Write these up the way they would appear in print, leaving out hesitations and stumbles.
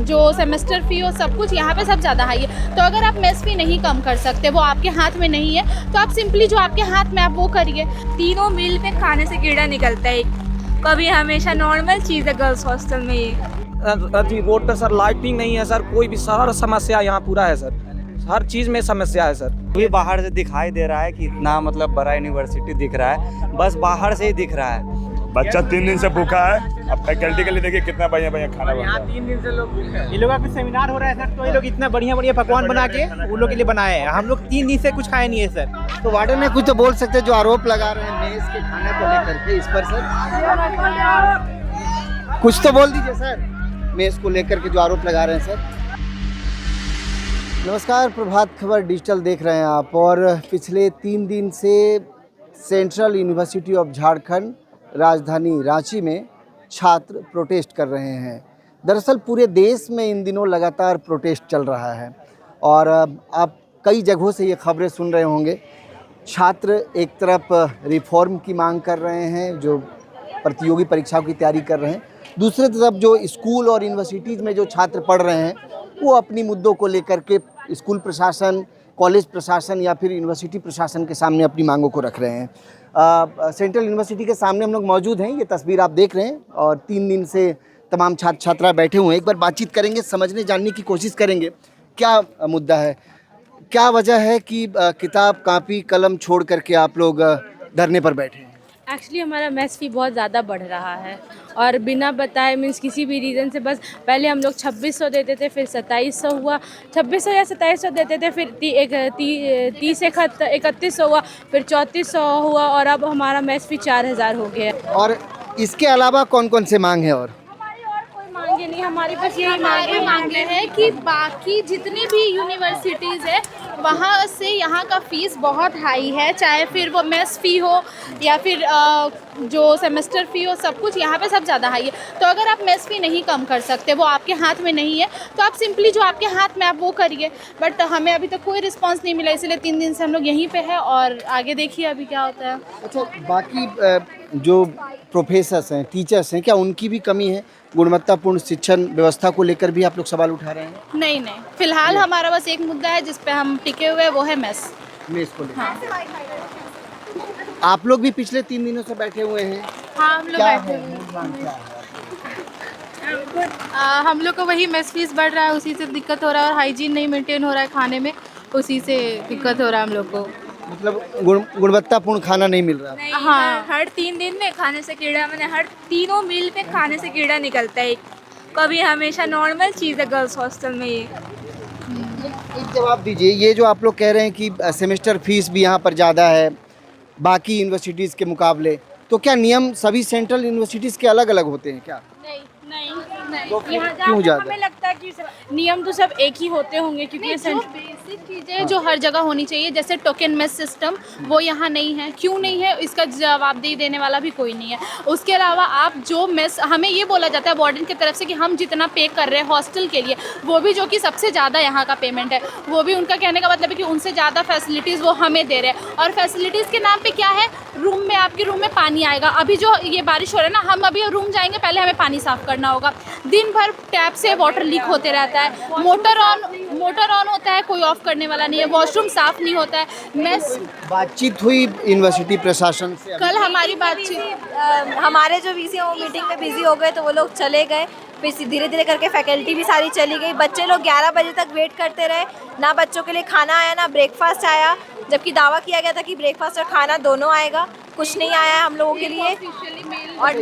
जो सेमेस्टर फ़ी हो सब कुछ यहाँ पे सब ज़्यादा हाई है। तो अगर आप मेस फ़ी नहीं कम कर सकते, वो आपके हाथ में नहीं है, तो आप सिंपली जो आपके हाथ में आप वो करिए। तीनों मील पे खाने से कीड़ा निकलता है, कभी हमेशा नॉर्मल चीज़ है गर्ल्स हॉस्टल में ये। रोड पे सर लाइटिंग नहीं है सर, कोई भी सारा समस्या यहाँ पूरा है सर, हर चीज़ में समस्या है सर। ये बाहर से दिखाई दे रहा है कि इतना मतलब बड़ा यूनिवर्सिटी दिख रहा है, बस बाहर से ही दिख रहा है। बच्चा 3 दिन से भूखा है, अब फैकल्टी के लिए देखिए कितना बढ़िया बढ़िया खाना बन रहा है। 3 दिन से लोग भूखे हैं। ये लोग का कुछ सेमिनार हो रहा है सर, तो ये लोग इतना बढ़िया बढ़िया पकवान बना के उन लोग के लिए बनाए हैं। हम लोग 3 दिन से कुछ खाए नहीं है सर। तो वार्डन ने कुछ तो बोल सकते हैं, जो आरोप लगा रहे हैं मेस के खाने को लेकर के, इस पर सर कुछ तो बोल दीजिए सर, मेस को लेकर के जो आरोप लगा रहे हैं सर। नमस्कार, प्रभात खबर डिजिटल देख रहे हैं आप, और पिछले 3 दिन से सेंट्रल यूनिवर्सिटी ऑफ झारखंड राजधानी रांची में छात्र प्रोटेस्ट कर रहे हैं। दरअसल पूरे देश में इन दिनों लगातार प्रोटेस्ट चल रहा है, और आप कई जगहों से ये खबरें सुन रहे होंगे। छात्र एक तरफ रिफॉर्म की मांग कर रहे हैं, जो प्रतियोगी परीक्षाओं की तैयारी कर रहे हैं, दूसरी तरफ जो स्कूल और यूनिवर्सिटीज़ में जो छात्र पढ़ रहे हैं वो अपनी मुद्दों को लेकर के स्कूल प्रशासन, कॉलेज प्रशासन या फिर यूनिवर्सिटी प्रशासन के सामने अपनी मांगों को रख रहे हैं। सेंट्रल यूनिवर्सिटी के सामने हम लोग मौजूद हैं, ये तस्वीर आप देख रहे हैं, और 3 दिन से तमाम छात्र छात्रा बैठे हुए हैं। एक बार बातचीत करेंगे, समझने जानने की कोशिश करेंगे क्या मुद्दा है, क्या वजह है कि किताब कापी कलम छोड़ करके आप लोग धरने पर बैठे हैं। एक्चुअली हमारा मेस फ़ी बहुत ज़्यादा बढ़ रहा है, और बिना बताए मीन्स किसी भी रीज़न से, बस पहले हम लोग 2600 देते थे, फिर 2700 हुआ, 2600 या 2700 देते थे, फिर 3100 हुआ, फिर 3400 हुआ, और अब हमारा मेस फ़ी 4000 हो गया। और इसके अलावा कौन कौन से मांग है? और मांगे नहीं, हमारी बस यही मांगे हैं कि बाकी जितनी भी यूनिवर्सिटीज़ है वहाँ से यहाँ का फ़ीस बहुत हाई है, चाहे फिर वो मेस फ़ी हो या फिर जो सेमेस्टर फ़ी हो, सब कुछ यहाँ पे सब ज़्यादा हाई है। तो अगर आप मेस फ़ी नहीं कम कर सकते, वो आपके हाथ में नहीं है, तो आप सिंपली जो आपके हाथ में आप वो करिए। बट हमें अभी तक कोई रिस्पांस नहीं मिला, इसलिए 3 दिन से हम लोग यहीं पे हैं, और आगे देखिए अभी क्या होता है। अच्छा, बाकी जो प्रोफेसर्स हैं, टीचर्स हैं, क्या उनकी भी कमी है? गुणवत्तापूर्ण शिक्षण व्यवस्था को लेकर भी आप लोग सवाल उठा रहे हैं? नहीं, फिलहाल हमारा बस एक मुद्दा है जिस पे हम टिके हुए हैं, वो है मेस को लेकर। हाँ। आप लोग भी पिछले 3 दिनों से बैठे हुए हैं? हाँ, हम लोग बैठे हुए हैं। हम लोग को वही मेस फीस बढ़ रहा है, उसी से दिक्कत हो रहा है, और हाइजीन नहीं मेंटेन हो रहा है खाने में, उसी से दिक्कत हो रहा है हम लोग को। मतलब गुणवत्तापूर्ण खाना नहीं मिल रहा। हाँ, हर 3 दिन में खाने से कीड़ा, मैंने हर तीनों मील पे खाने से कीड़ा निकलता है, कभी हमेशा नॉर्मल चीज़ है गर्ल्स हॉस्टल में ये। एक जवाब दीजिए, ये जो आप लोग कह रहे हैं कि सेमेस्टर फीस भी यहाँ पर ज़्यादा है बाकी यूनिवर्सिटीज़ के मुकाबले, तो क्या नियम सभी सेंट्रल यूनिवर्सिटीज़ के अलग अलग होते हैं क्या? नहीं, तो क्यों ज़्यादा? हमें लगता है कि नियम तो सब एक ही होते होंगे, क्योंकि ये बेसिक चीज़ें जो हर जगह होनी चाहिए, जैसे टोकन मेस सिस्टम, वो यहाँ नहीं है। क्यों नहीं है, इसका जवाबदेही देने वाला भी कोई नहीं है। उसके अलावा आप जो मेस, हमें ये बोला जाता है वार्डन की तरफ से कि हम जितना पे कर रहे हैं हॉस्टल के लिए, वो भी जो कि सबसे ज़्यादा यहाँ का पेमेंट है, वो भी उनका कहने का मतलब है कि उनसे ज़्यादा फैसिलिटीज़ वो हमें दे रहे हैं। और फैसिलिटीज़ के नाम पे क्या है, रूम में आपके रूम में पानी आएगा। अभी जो ये बारिश हो रहा है ना, हम अभी रूम जाएंगे, पहले हमें पानी साफ़ करना होगा। दिन भर टैप से वाटर लीक होते रहता है, मोटर ऑन होता है, कोई ऑफ करने वाला नहीं है, वॉशरूम साफ नहीं होता है। बातचीत हुई यूनिवर्सिटी प्रशासन से? कल हमारी बातचीत, हमारे जो वीसी हैं वो मीटिंग में बिजी हो गए, तो वो लोग चले गए, फिर धीरे धीरे करके फैकल्टी भी सारी चली गई। बच्चे लोग 11 बजे तक वेट करते रहे, ना बच्चों के लिए खाना आया ना ब्रेकफास्ट आया, जबकि दावा किया गया था कि ब्रेकफास्ट और खाना दोनों आएगा, कुछ नहीं आया है हम लोगों के लिए। और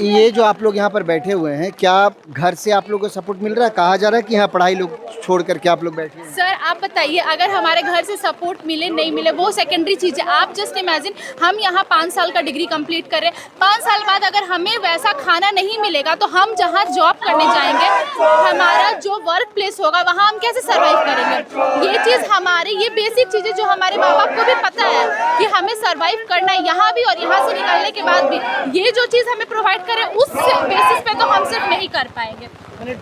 ये जो आप लोग यहाँ पर बैठे हुए हैं, क्या घर से आप लोगों को सपोर्ट मिल रहा है? कहा जा रहा है कि यहाँ पढ़ाई लोग छोड़ करके आप लोग बैठे हैं। सर आप बताइए, अगर हमारे घर से सपोर्ट मिले नहीं मिले वो सेकेंडरी चीज़ है। आप जस्ट इमेजिन, हम यहाँ 5 साल का डिग्री कंप्लीट कर रहे हैं, 5 साल बाद अगर हमें वैसा खाना नहीं मिलेगा, तो हम जहाँ जॉब करने जाएंगे, हमारा जो वर्क प्लेस होगा, वहाँ हम कैसे सर्वाइव करेंगे? ये चीज़ हमारे, ये बेसिक चीज़ें जो हमारे माँ बाप को भी पता है कि हमें सर्वाइव करना है यहाँ भी और यहाँ से निकलने के बाद भी। ये जो चीज़ हमें प्रोवाइड करें, उस बेसिस पे तो हम सिर्फ नहीं कर पाएंगे।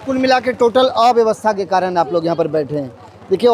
कुल मिला के टोटल अव्यवस्था के कारण आप लोग यहाँ पर बैठे हैं। देखिए,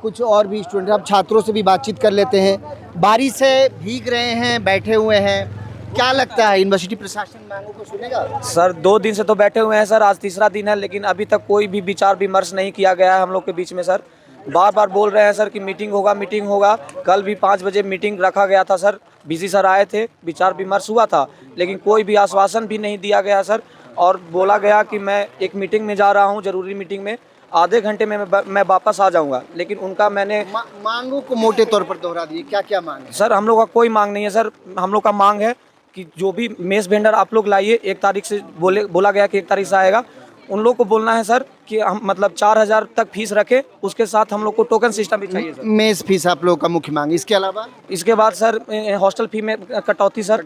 कुछ और भी स्टूडेंट, आप छात्रों से भी बातचीत कर लेते हैं। बारिश से भीग रहे हैं, बैठे हुए हैं, क्या लगता है यूनिवर्सिटी प्रशासन मांगों को सुनेगा? सर 2 दिन से तो बैठे हुए हैं सर, आज तीसरा दिन है, लेकिन अभी तक कोई भी विचार विमर्श नहीं किया गया है हम लोग के बीच में सर। बार बार बोल रहे हैं सर कि मीटिंग होगा। कल भी 5 बजे मीटिंग रखा गया था सर, बीसी सर आए थे, विचार विमर्श हुआ था, लेकिन कोई भी आश्वासन भी नहीं दिया गया सर। और बोला गया कि मैं एक मीटिंग में जा रहा हूँ, ज़रूरी मीटिंग में, आधे घंटे में मैं वापस आ जाऊँगा, लेकिन उनका मैंने मांगों को मोटे तौर पर दोहरा दिए। क्या क्या मांग है? सर हम लोग का कोई मांग नहीं है सर। हम लोग का मांग है कि जो भी मेस वेंडर आप लोग लाइए, 1 तारीख से बोला गया कि 1 तारीख से आएगा, उन लोग को बोलना है सर कि हम मतलब 4000 तक फीस रखें, उसके साथ हम लोग को टोकन सिस्टम भी चाहिए सर। मेस फीस आप लोगों का मुख्य मांग, इसके अलावा? इसके बाद सर हॉस्टल फी में कटौती सर।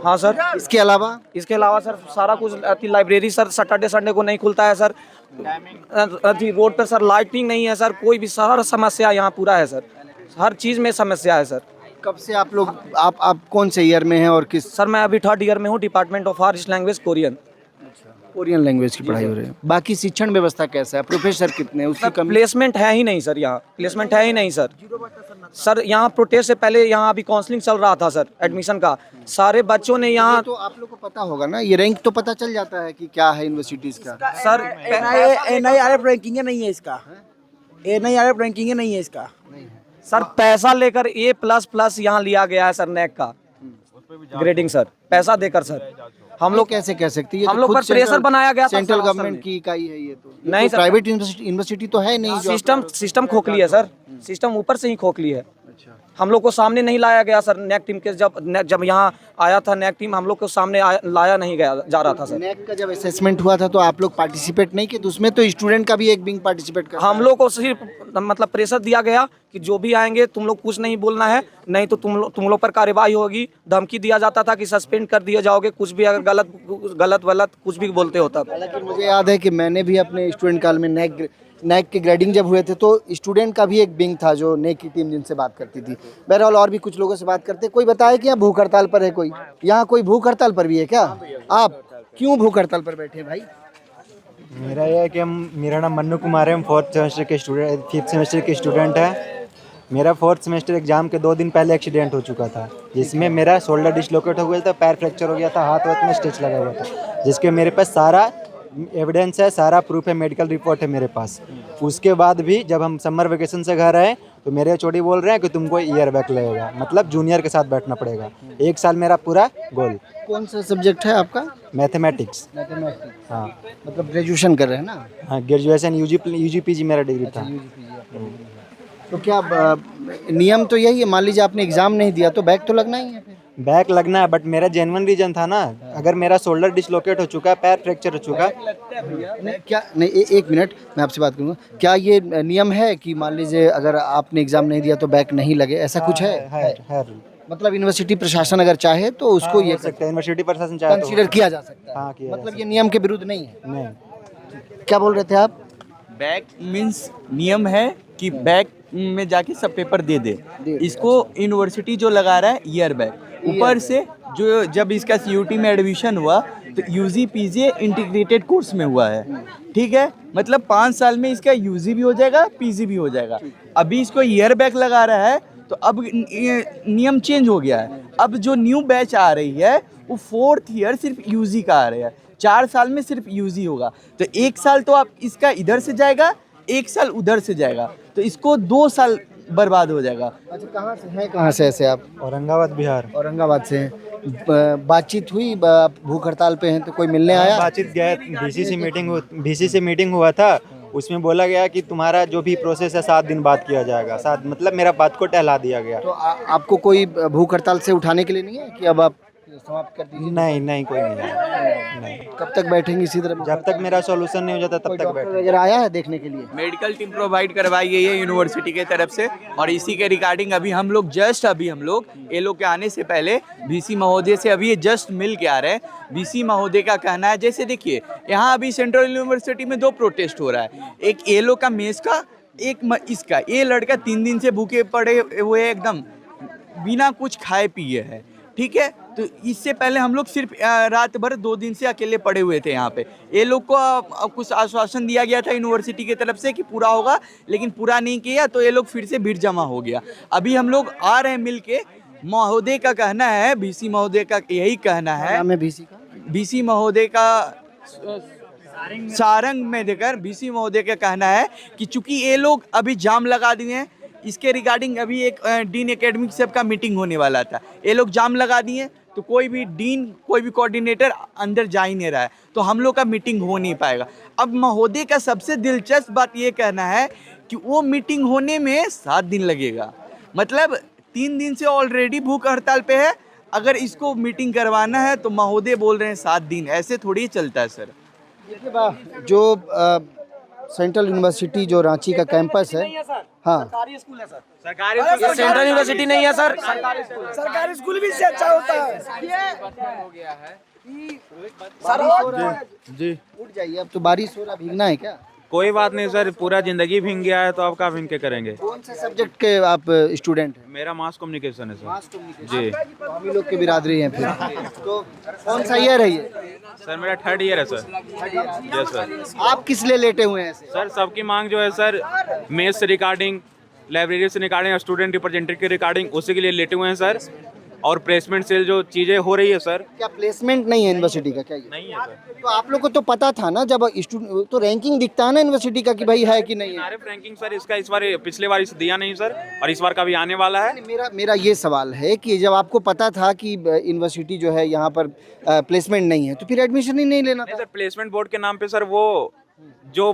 हाँ सर। इसके अलावा सर सारा कुछ, लाइब्रेरी सर सैटरडे संडे को नहीं खुलता है सर। रोड पर सर लाइटिंग नहीं है सर, कोई भी सारा समस्या यहाँ पूरा है सर, हर चीज़ में समस्या है सर। कब से आप लोग आप कौन से ईयर में हैं और किस? सर मैं अभी 3rd ईयर में हूँ, department of far east language Korean language की पढ़ाई हो रही है। बाकी शिक्षण व्यवस्था कैसा है? प्रोफेसर कितने हैं? उसकी कमी? प्लेसमेंट है ही नहीं सर, यहाँ प्लेसमेंट है ही नहीं सर। सर यहाँ प्रोटेस्ट से पहले यहाँ अभी काउंसलिंग चल रहा था सर एडमिशन का, सारे बच्चों ने यहाँ, तो आप लोग को पता होगा ना, ये रैंक तो पता चल जाता है कि क्या है यूनिवर्सिटीज का। सर NIRF रैंकिंग नहीं है इसका, NIRF रैंकिंग नहीं है इसका। सर पैसा लेकर A++ यहाँ लिया गया है सर, नेक का ग्रेडिंग सर, पैसा देकर सर। हम लोग कैसे कह सकते हैं? हम लोग पर प्रेशर बनाया गया था सेंट्रल सर, गवर्नमेंट की इकाई है ये तो। नहीं सर, प्राइवेट यूनिवर्सिटी तो है नहीं। सिस्टम खोखली है सर, सिस्टम ऊपर से ही खोखली है। हम लोग को सामने नहीं लाया गया सर, नेक टीम के जब यहाँ आया था नेक टीम, हम लोग को सामने लाया नहीं गया जा रहा था सर। नेक का जब असेसमेंट हुआ था तो आप लोग पार्टिसिपेट नहीं किए? तो उसमें तो स्टूडेंट का भी एक विंग पार्टिसिपेट कर। हम लोग को सिर्फ मतलब प्रेशर दिया गया कि जो भी आएंगे तुम लोग कुछ नहीं बोलना है, नहीं तो तुम लोग पर कार्रवाई होगी। धमकी दिया जाता था कि सस्पेंड कर दिए जाओगे, कुछ भी अगर गलत कुछ भी बोलते हो तब। हालांकि मुझे याद है कि मैंने भी अपने स्टूडेंट काल में नेक के ग्रेडिंग जब हुए थे तो स्टूडेंट का भी एक विंग था जो नेक की टीम जिनसे बात करती थी। बहरहाल और भी कुछ लोगों से बात करते। कोई बताए कि यहाँ भूख हड़ताल पर है कोई? यहाँ कोई भूख हड़ताल पर भी है क्या? आप क्यों भूख हड़ताल पर बैठे भाई? मेरा यह है कि मेरा नाम मन्नू कुमार है, हम 5th सेमेस्टर के स्टूडेंट है। मेरा 4th सेमेस्टर एग्जाम के 2 दिन पहले एक्सीडेंट हो चुका था, जिसमें मेरा शोल्डर डिसलोकेट हो गया था, पैर फ्रैक्चर हो गया था, हाथ में स्टिच लगा हुआ था, जिसके मेरे पास सारा एविडेंस है, सारा प्रूफ है, मेडिकल रिपोर्ट है मेरे पास। उसके बाद भी जब हम समर वेकेशन से घर आए तो मेरे एचओडी बोल रहे हैं कि तुमको ईयर बैक लगेगा, मतलब जूनियर के साथ बैठना पड़ेगा। 1 साल मेरा पूरा गोल। कौन सा सब्जेक्ट है आपका? मैथमेटिक्स। हाँ, मतलब ग्रेजुएशन कर रहे हैं ना? हाँ, ग्रेजुएशन यूजी पीजी मेरा डिग्री था। तो क्या नियम तो यही है, मान लीजिए आपने एग्जाम नहीं दिया तो बैक तो लगना ही है। बैक लगना है, बट मेरा जेन्युइन रीजन था ना। अगर मेरा शोल्डर डिसलोकेट हो चुका है, पैर फ्रैक्चर हो चुका है। क्या नहीं, एक मिनट मैं आपसे बात करूँगा। क्या ये नियम है कि मान लीजिए अगर आपने एग्जाम नहीं दिया तो बैक नहीं लगे, ऐसा कुछ है? है। मतलब यूनिवर्सिटी प्रशासन अगर चाहे तो उसको ये सकता है, यूनिवर्सिटी प्रशासन चाहे तो कंसीडर किया जा सकता है। हाँ, किया मतलब ये नियम के विरुद्ध नहीं है। नहीं। क्या बोल रहे थे आप? बैक मीन्स नियम है कि बैक में जाके सब पेपर दे दे। इसको यूनिवर्सिटी जो लगा रहा है ईयर बैक, ऊपर से जो जब इसका CUT में एडमिशन हुआ तो UG PG इंटीग्रेटेड कोर्स में हुआ है, ठीक है। मतलब 5 साल में इसका UG भी हो जाएगा, PG भी हो जाएगा। अभी इसको ईयर बैक लगा रहा है तो अब नियम चेंज हो गया है। अब जो न्यू बैच आ रही है वो 4th ईयर सिर्फ UG का आ रहा है, 4 साल में सिर्फ UG होगा। तो 1 साल तो आप इसका इधर से जाएगा, 1 साल उधर से जाएगा, तो इसको 2 साल बर्बाद हो जाएगा। अच्छा, कहाँ से हैं? कहाँ से ऐसे आप? औरंगाबाद बिहार। औरंगाबाद से हैं। बातचीत हुई? भूख हड़ताल पे हैं तो कोई मिलने आया? बातचीत गया, BC से मीटिंग हुआ था, उसमें बोला गया कि तुम्हारा जो भी प्रोसेस है 7 दिन बाद किया जाएगा। 7 मतलब मेरा बात को टहला दिया गया। तो आपको कोई भूख हड़ताल से उठाने के लिए नहीं है कि अब आप समाप्त कर दीजिए? नहीं, कोई नहीं है। नहीं। कब तक बैठेंगे इसी तरह? जब तक मेरा सॉल्यूशन नहीं हो जाता तब तक बैठेंगे। वगैरह आया है देखने के लिए? मेडिकल टीम प्रोवाइड करवाई गई है यूनिवर्सिटी के तरफ से, और इसी के रिगार्डिंग अभी हम लोग ये लोग के आने से पहले VC महोदय से अभी ये जस्ट मिल के आ रहे हैं। VC महोदय का कहना है, जैसे देखिए यहाँ अभी सेंट्रल यूनिवर्सिटी में 2 प्रोटेस्ट हो रहा है, एक ये लोग का मेस का, एक इसका। ये लड़का 3 दिन से भूखे पड़े हुए एकदम बिना कुछ खाए पिए है, ठीक है। तो इससे पहले हम लोग सिर्फ रात भर 2 दिन से अकेले पड़े हुए थे यहाँ पे। ये लोग को कुछ आश्वासन दिया गया था यूनिवर्सिटी की तरफ से कि पूरा होगा, लेकिन पूरा नहीं किया, तो ये लोग फिर से भीड़ जमा हो गया। अभी हम लोग आ रहे हैं मिल के, महोदय का कहना है, बीसी महोदय का यही कहना है, नाम है बीसी का? बीसी महोदय का सारंग में देकर बीसी महोदय का कहना है कि चूंकि ये लोग अभी जाम लगा दिए हैं, इसके रिगार्डिंग अभी एक डीन एकेडमिक सब का मीटिंग होने वाला था, ये लोग जाम लगा दिए तो कोई भी डीन कोई भी कोऑर्डिनेटर अंदर जा ही नहीं रहा है, तो हम लोग का मीटिंग हो नहीं पाएगा। अब महोदय का सबसे दिलचस्प बात ये कहना है कि वो मीटिंग होने में 7 दिन लगेगा, मतलब 3 दिन से ऑलरेडी भूख हड़ताल पे है, अगर इसको मीटिंग करवाना है तो महोदय बोल रहे हैं 7 दिन, ऐसे थोड़ी ही चलता है सर। जो सेंट्रल यूनिवर्सिटी जो रांची का कैंपस है, हाँ सरकारी स्कूल है सर, सरकारी सेंट्रल यूनिवर्सिटी नहीं है सर, सरकारी स्कूल भी इससे अच्छा होता है। हो गया है कि जी उठ जाइए, अब तो बारिश हो रहा, भीगना है क्या? कोई बात नहीं सर, पूरा जिंदगी भीग गया है तो आप क्या भीग के करेंगे। कौन से सब्जेक्ट के आप स्टूडेंट हैं? मेरा मास कम्युनिकेशन है सर। मास कम्युनिकेशन जी, तो हम ही लोग के बिरादरी हैं फिर। तो कौन सा ईयर है ये? सर मेरा 3rd ईयर है सर। Yes sir. आप किस लिए लेटे हुए हैं ऐसे? सर सबकी मांग जो है सर, मेस से रिगार्डिंग, लाइब्रेरी से रिगार्डिंग, स्टूडेंट रिप्रेजेंटेटिव के रिगार्डिंग, उसी के लिए लेटे हुए हैं सर। और प्लेसमेंट से जो चीज़ें हो रही है सर। क्या प्लेसमेंट नहीं है यूनिवर्सिटी का? क्या ये नहीं है सर। तो आप लोग को तो पता था ना, जब तो रैंकिंग दिखता है ना यूनिवर्सिटी का कि भाई है कि नहीं है। आरएफ रैंकिंग सर इसका इस बार, पिछले बार इस दिया नहीं सर, और इस बार का भी आने वाला है। मेरा ये सवाल है कि जब आपको पता था कि यूनिवर्सिटी जो है यहाँ पर प्लेसमेंट नहीं है, तो फिर एडमिशन ही नहीं लेना था? सर प्लेसमेंट बोर्ड के नाम पे सर वो जो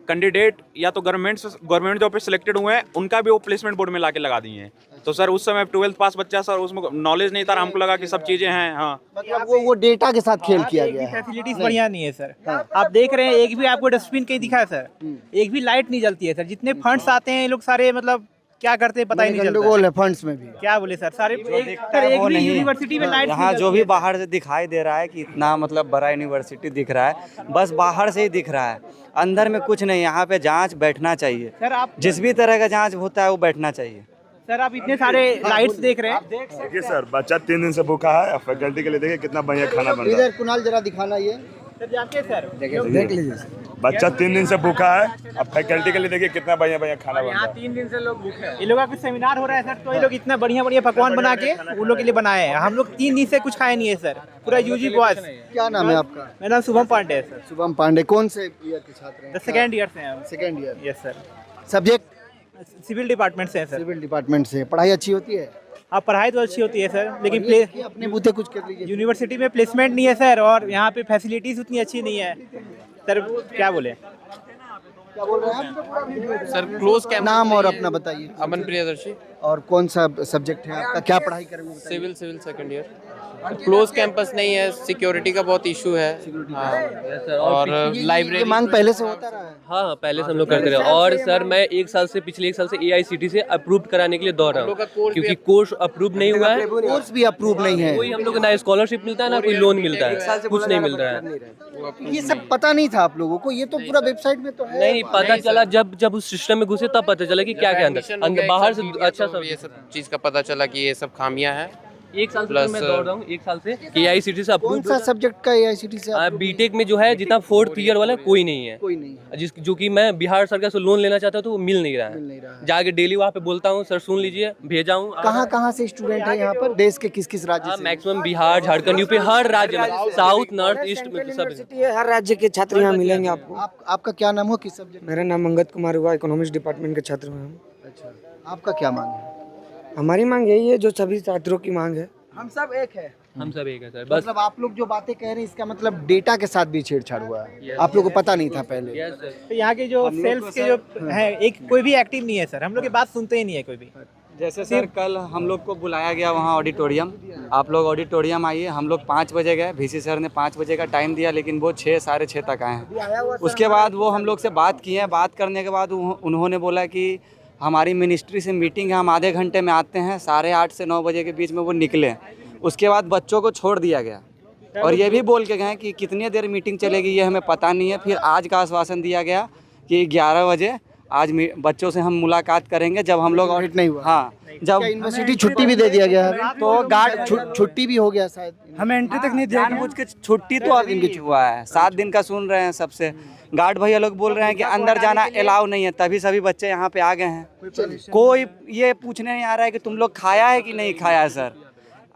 कैंडिडेट या तो गवर्नमेंट जॉब पे सिलेक्टेड हुए हैं, उनका भी वो प्लेसमेंट बोर्ड में लाके लगा दिए हैं। तो सर उस समय 12th पास बच्चा सर, उसमें नॉलेज नहीं था, हमको लगा कि सब चीजें हैं। हाँ, मतलब वो डेटा के साथ खेल किया गया है। फैसिलिटीज बढ़िया नहीं है सर। आप देख रहे हैं, एक भी आपको डस्टबिन कहीं दिखा है सर? एक भी लाइट नहीं जलती है सर। जितने फंड्स आते हैं ये लोग सारे मतलब क्या करते हैं पता ही नहीं चलता। गंदगोल है फंड्स में भी। क्या बोले सर, सारे जो दिखता सर है एक वो भी नहीं है। यूनिवर्सिटी में लाइट यहाँ जो भी बाहर से दिखाई दे रहा है कि इतना मतलब बड़ा यूनिवर्सिटी दिख रहा है, बस बाहर से ही दिख रहा है, अंदर में कुछ नहीं। यहाँ पे जांच बैठना चाहिए सर। आप जिस भी तरह का जांच होता है वो बैठना चाहिए। सर आप इतने सारे लाइट्स देख रहे हैं। देखिए सर, बच्चा 3 दिन से भूखा है, अब फैकल्टी के लिए देखिए कितना बढ़िया खाना बन रहा है। इधर कुणाल जरा दिखाना ये सर जाके सर देख लीजिए। बच्चा 3 दिन से भूखा है, अब फैकल्टी के लिए देखिए कितना बढ़िया बढ़िया खाना बन रहा है। 3 दिन से लोग भूखे हैं। ये लोग का कुछ सेमिनार हो रहा है सर, तो ये लोग इतना बढ़िया बढ़िया पकवान बना के उन लोग के लिए बनाए हैं। हम लोग 3 दिन से कुछ खाए नहीं है सर, पूरा यूजी बॉयज। क्या नाम है आपका? मेरा नाम शुभम पांडे है सर। शुभम पांडे। कौन से ईयर के छात्र हैं? 2nd ईयर से हैं। Second year. Yes sir. Subject civil department से हैं सर। सिविल डिपार्टमेंट से। पढ़ाई अच्छी होती है? हाँ पढ़ाई तो अच्छी होती है सर, लेकिन अपने बूते कुछ कर लीजिए। यूनिवर्सिटी में प्लेसमेंट नहीं है सर, और यहाँ पे फैसिलिटीज उतनी अच्छी नहीं है सर। क्या बोले? क्या बोल रहे हैं आप? Sir close camp. नाम और अपना बताइए। अमन प्रियदर्शी। और कौन सा सब्जेक्ट है आपका? क्या पढ़ाई करेंगे? Civil 2nd year. Close campus नहीं है, सिक्योरिटी का बहुत इशू है। हाँ। और लाइब्रेरी मांग पहले से होता रहा है? हाँ पहले से हम लोग करते रहे, और सर मैं पिछले एक साल से AICTE से अप्रूव कराने के लिए दौड़ रहा हूँ, क्योंकि कोर्स अप्रूव नहीं हुआ है। कोर्स भी अप्रूव नहीं है। कोई हम लोग ना स्कॉलरशिप मिलता है ना कोई लोन मिलता है, कुछ नहीं मिल रहा है। ये सब पता नहीं था आप लोगों को? ये तो पूरा वेबसाइट में तो है। नहीं पता चला, जब उस सिस्टम में घुसे तब पता चला कि क्या क्या अंदर बाहर से अच्छा सब ये सब चीज का पता चला कि ये सब खामियां हैं। 1 साल से मैं दौड़ रहा हूँ, 1 साल से AICTE से कौन अप्रूव। सा सब्जेक्ट का AICTE से? बीटेक में जो है जितना 4th ईयर वाला कोई नहीं है, कोई नहीं है। जो कि मैं बिहार सरकार से लोन लेना चाहता हूँ तो वो मिल नहीं रहा है। जाके डेली वहाँ पे बोलता हूँ, सर सुन लीजिए, भेजा हूँ। कहाँ से स्टूडेंट है यहाँ पर? देश के किस राज्य से? मैक्सिमम बिहार, झारखंड, यूपी, हर राज्य में, साउथ, नॉर्थ, ईस्ट में सब। हर राज्य के छात्र यहाँ मिलेंगे आपको। आपका क्या नाम हो? किस सब्जेक्ट? मेरा नाम अंगद कुमार हुआ, इकोनॉमिक्स डिपार्टमेंट के छात्र में हम। अच्छा, आपका क्या मांग है? हमारी मांग यही है जो सभी छात्रों की मांग है। हम सब एक है। हम सब एक है सर। बस मतलब आप लोग जो बातें कह रहे हैं इसका मतलब डेटा के साथ भी छेड़छाड़ हुआ है। आप लोगों को पता नहीं था पहले? तो यहाँ के जो सेल्स के जो है, एक कोई भी एक्टिव नहीं है सर। हम लोग की बात सुनते ही नहीं है कोई भी। जैसे सर कल हम लोग को बुलाया गया वहाँ ऑडिटोरियम, आप लोग ऑडिटोरियम आइए। हम लोग 5 बजे गए, VC सर ने 5 बजे का टाइम दिया, लेकिन वो 6 साढ़े 6 तक आए हैं। उसके बाद वो हम लोग से बात किए हैं। बात करने के बाद उन्होंने बोला कि हमारी मिनिस्ट्री से मीटिंग है, हम आधे घंटे में आते हैं। 8:30 से 9 बजे के बीच में वो निकले। उसके बाद बच्चों को छोड़ दिया गया, और ये भी बोल के गए कि कितनी देर मीटिंग चलेगी ये हमें पता नहीं है। फिर आज का आश्वासन दिया गया कि 11 बजे आज बच्चों से हम मुलाकात करेंगे जब हम लोग ऑडिट नहीं हुआ। हाँ, जब क्या यूनिवर्सिटी छुट्टी भी दे दिया गया है तो गार्ड छुट्टी भी हो गया शायद। हमें एंट्री तक नहीं दिया जानबूझ के छुट्टी तो अभी की हुआ है, 7 दिन का सुन रहे हैं सबसे। गार्ड भैया लोग बोल रहे हैं कि अंदर जाना अलाउ नहीं है, तभी सभी बच्चे यहाँ पे आ गए हैं। कोई ये पूछने नहीं आ रहा है कि तुम लोग खाया है कि नहीं खाया है सर।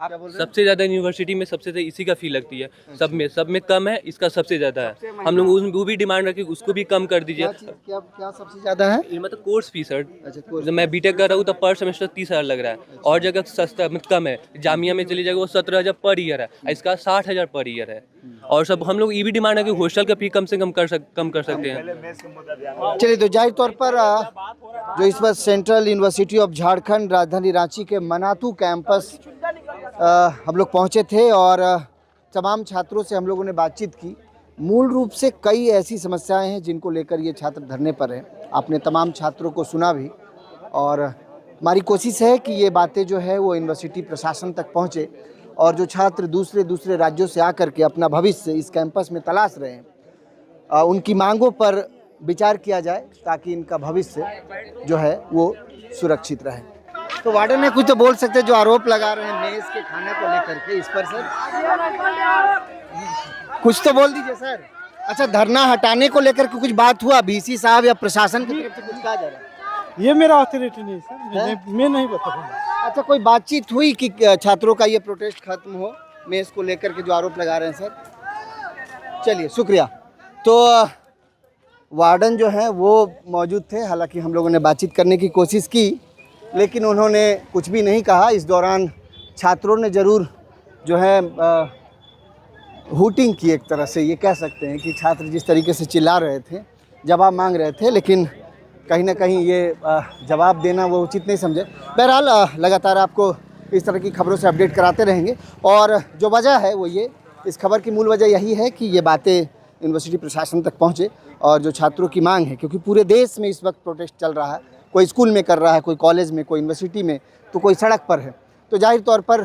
सबसे ज़्यादा यूनिवर्सिटी में सबसे ज़्यादा इसी का फी लगती है, सब में कम है, इसका सबसे ज़्यादा है। हम लोग वो भी डिमांड रखें उसको भी कम कर दीजिए। क्या सबसे ज़्यादा है? ये मतलब कोर्स फी सर। जब मैं बीटेक कर रहा हूँ तो पर सेमेस्टर 30,000 लग रहा है, और जगह सस्ता में कम है। जामिया में चली जाएगा वो 17,000 पर ईयर है, इसका 60,000 पर ईयर है। और सब हम लोग ये भी डिमांड है कि हॉस्टल का फी कम से कम कर सकते हैं। चलिए, तो जाहिर तौर पर जो इस बार सेंट्रल यूनिवर्सिटी ऑफ झारखंड राजधानी रांची के मनातू कैंपस हम लोग पहुंचे थे और तमाम छात्रों से हम लोगों ने बातचीत की। मूल रूप से कई ऐसी समस्याएं हैं जिनको लेकर ये छात्र धरने पर हैं। आपने तमाम छात्रों को सुना भी, और हमारी कोशिश है कि ये बातें जो है वो यूनिवर्सिटी प्रशासन तक पहुँचे, और जो छात्र दूसरे राज्यों से आकर के अपना भविष्य इस कैंपस में तलाश रहे हैं उनकी मांगों पर विचार किया जाए ताकि इनका भविष्य जो है वो सुरक्षित रहे। तो वार्डन ने कुछ तो बोल सकते, जो आरोप लगा रहे हैं मेस के खाने को लेकर के, इस पर सर कुछ तो बोल दीजिए सर। अच्छा, धरना हटाने को लेकर के कुछ बात हुआ बीसी साहब या प्रशासन की तरफ से कुछ कहा जा रहा है? ये मेरा अथॉरिटी नहीं सर, मैं नहीं बता पाऊंगा। अच्छा, कोई बातचीत हुई कि छात्रों का ये प्रोटेस्ट खत्म हो मेस को लेकर के जो आरोप लगा रहे हैं सर? चलिए, शुक्रिया। तो वार्डन जो है वो मौजूद थे, हालांकि हम लोगों ने बातचीत करने की कोशिश की लेकिन उन्होंने कुछ भी नहीं कहा। इस दौरान छात्रों ने ज़रूर जो है हूटिंग की, एक तरह से ये कह सकते हैं कि छात्र जिस तरीके से चिल्ला रहे थे, जवाब मांग रहे थे, लेकिन कहीं ना कहीं ये जवाब देना वो उचित नहीं समझे। बहरहाल लगातार आपको इस तरह की खबरों से अपडेट कराते रहेंगे, और जो वजह है वो ये, इस खबर की मूल वजह यही है कि ये बातें यूनिवर्सिटी प्रशासन तक पहुँचे और जो छात्रों की मांग है, क्योंकि पूरे देश में इस वक्त प्रोटेस्ट चल रहा है, कोई स्कूल में कर रहा है, कोई कॉलेज में, कोई यूनिवर्सिटी में, तो कोई सड़क पर है। तो जाहिर तौर पर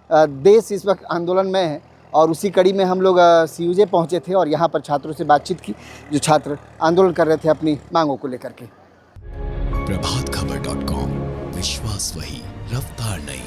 देश इस वक्त आंदोलन में है, और उसी कड़ी में हम लोग CUJ पहुंचे थे और यहाँ पर छात्रों से बातचीत की, जो छात्र आंदोलन कर रहे थे अपनी मांगों को लेकर के। प्रभातखबर.com, विश्वास वही, रफ्तार नहीं।